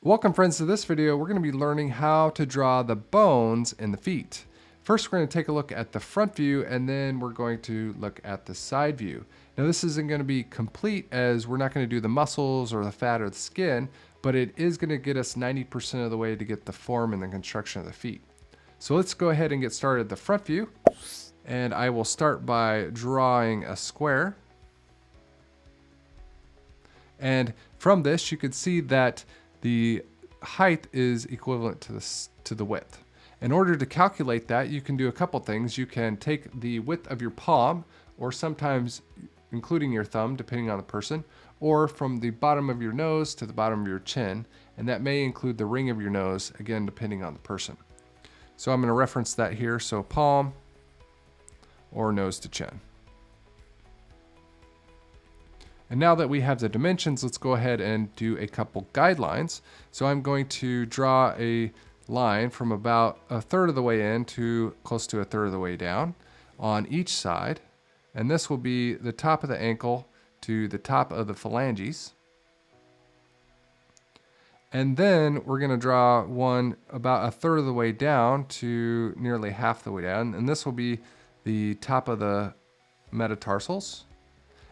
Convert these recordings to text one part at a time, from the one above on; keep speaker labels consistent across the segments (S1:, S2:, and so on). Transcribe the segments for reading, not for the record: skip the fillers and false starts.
S1: Welcome friends to this video. We're going to be learning how to draw the bones in the feet. First we're going to take a look at the front view and then we're going to look at the side view. Now this isn't going to be complete as we're not going to do the muscles or the fat or the skin, but it is going to get us 90% of the way to get the form and the construction of the feet. So let's go ahead and get started at the front view. And I will start by drawing a square. And from this you can see that the height is equivalent to the width. In order to calculate that, you can do a couple things. You can take the width of your palm, or sometimes including your thumb, depending on the person, or from the bottom of your nose to the bottom of your chin, and that may include the ring of your nose, again, depending on the person. So I'm going to reference that here, so palm or nose to chin. And now that we have the dimensions, let's go ahead and do a couple guidelines. So I'm going to draw a line from about a third of the way in to close to a third of the way down on each side. And this will be the top of the ankle to the top of the phalanges. And then we're going to draw one about a third of the way down to nearly half the way down. And this will be the top of the metatarsals.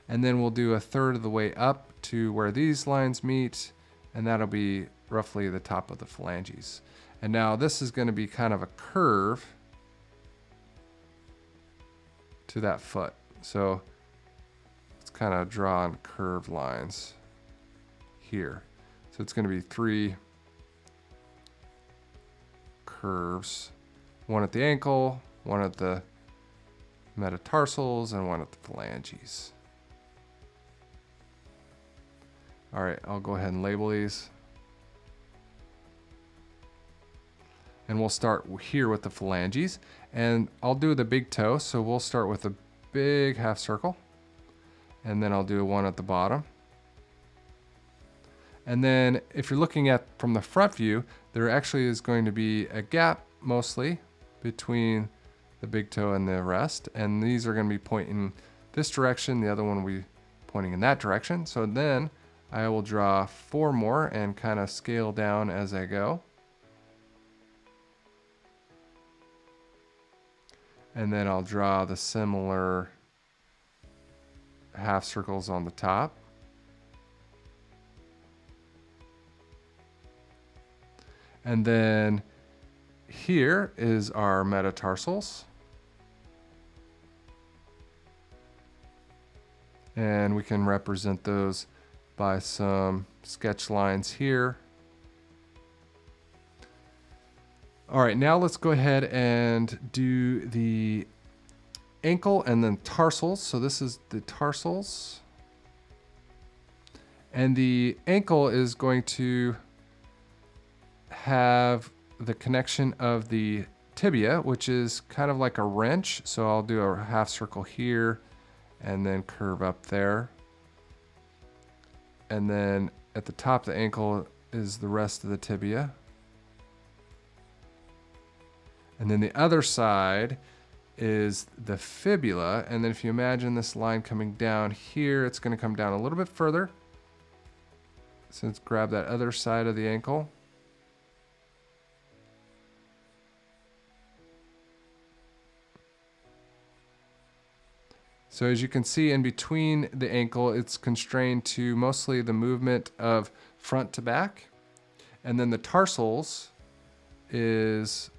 S1: And then we'll do a third of the way up to where these lines meet, and that'll be roughly the top of the phalanges. And now this is going to be kind of a curve to that foot. So let's kind of draw on curved lines here. So it's going to be 3 curves, one at the ankle, one at the metatarsals, and one at the phalanges. All right, I'll go ahead and label these. And we'll start here with the phalanges. And I'll do the big toe, so we'll start with a big half circle. And then I'll do one at the bottom. And then if you're looking at from the front view, there actually is going to be a gap mostly between the big toe and the rest. And these are going to be pointing this direction, the other one will be pointing in that direction. So then I will draw 4 more and kind of scale down as I go. And then I'll draw the similar half circles on the top. And then here is our metatarsals. And we can represent those by some sketch lines here. All right, now let's go ahead and do the ankle and then tarsals. So this is the tarsals. And the ankle is going to have the connection of the tibia, which is kind of like a wrench. So I'll do a half circle here and then curve up there. And then at the top of the ankle is the rest of the tibia. And then the other side is the fibula. And then if you imagine this line coming down here, it's going to come down a little bit further. So let's grab that other side of the ankle. So as you can see in between the ankle, it's constrained to mostly the movement of front to back. And then the tarsals is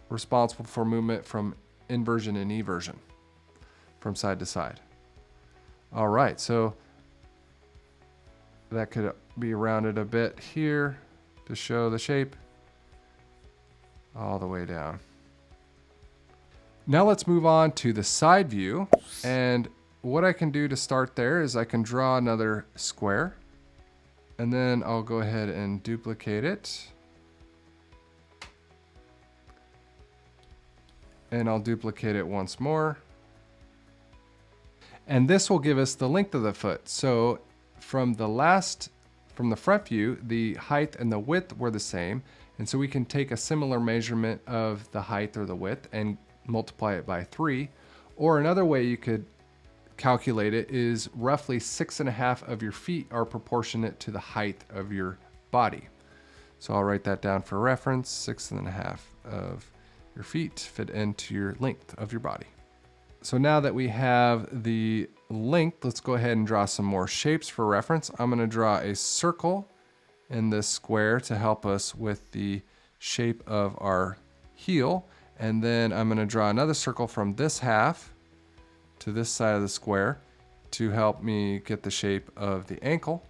S1: responsible for movement from inversion and eversion, from side to side. All right, so that could be rounded a bit here to show the shape all the way down. Now let's move on to the side view, and what I can do to start there is I can draw another square, and then I'll go ahead and duplicate it, and I'll duplicate it once more, and this will give us the length of the foot. So from the front view, the height and the width were the same, and so we can take a similar measurement of the height or the width and multiply it by 3. Or another way you could calculate it is roughly 6.5 of your feet are proportionate to the height of your body. So I'll write that down for reference. 6.5 of your feet fit into your length of your body. So now that we have the length, let's go ahead and draw some more shapes for reference. I'm going to draw a circle in this square to help us with the shape of our heel. And then I'm going to draw another circle from this half to this side of the square to help me get the shape of the ankle.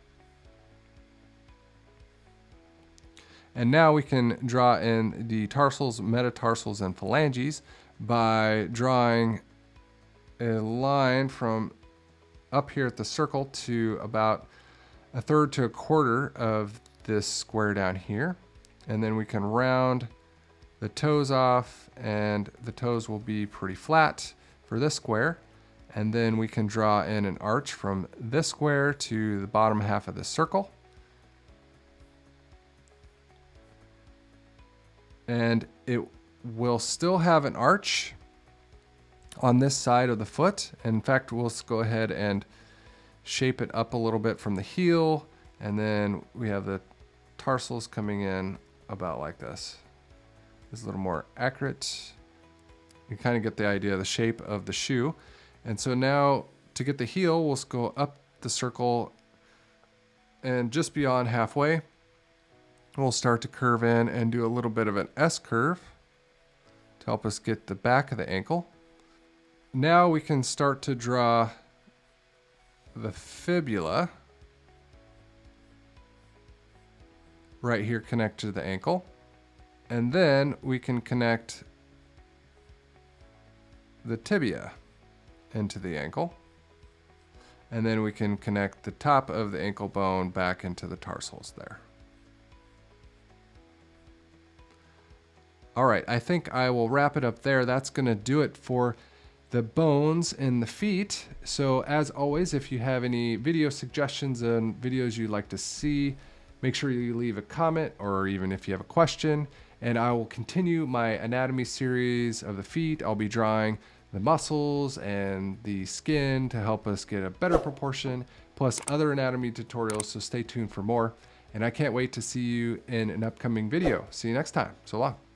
S1: And now we can draw in the tarsals, metatarsals, and phalanges by drawing a line from up here at the circle to about 1/3 to 1/4 of this square down here. And then we can round the toes off, and the toes will be pretty flat for this square. And then we can draw in an arch from this square to the bottom half of the circle. And it will still have an arch on this side of the foot. In fact, we'll go ahead and shape it up a little bit from the heel. And then we have the tarsals coming in about like this. It's a little more accurate. You kind of get the idea of the shape of the shoe. And so now to get the heel, we'll go up the circle, and just beyond halfway, we'll start to curve in and do a little bit of an S curve to help us get the back of the ankle. Now we can start to draw the fibula right here connected to the ankle. And then we can connect the tibia into the ankle. And then we can connect the top of the ankle bone back into the tarsals there. All right, I think I will wrap it up there. That's going to do it for the bones in the feet. So as always, if you have any video suggestions and videos you'd like to see, make sure you leave a comment, or even if you have a question, and I will continue my anatomy series of the feet. I'll be drawing the muscles and the skin to help us get a better proportion, plus other anatomy tutorials, so stay tuned for more. And I can't wait to see you in an upcoming video. See you next time. So long.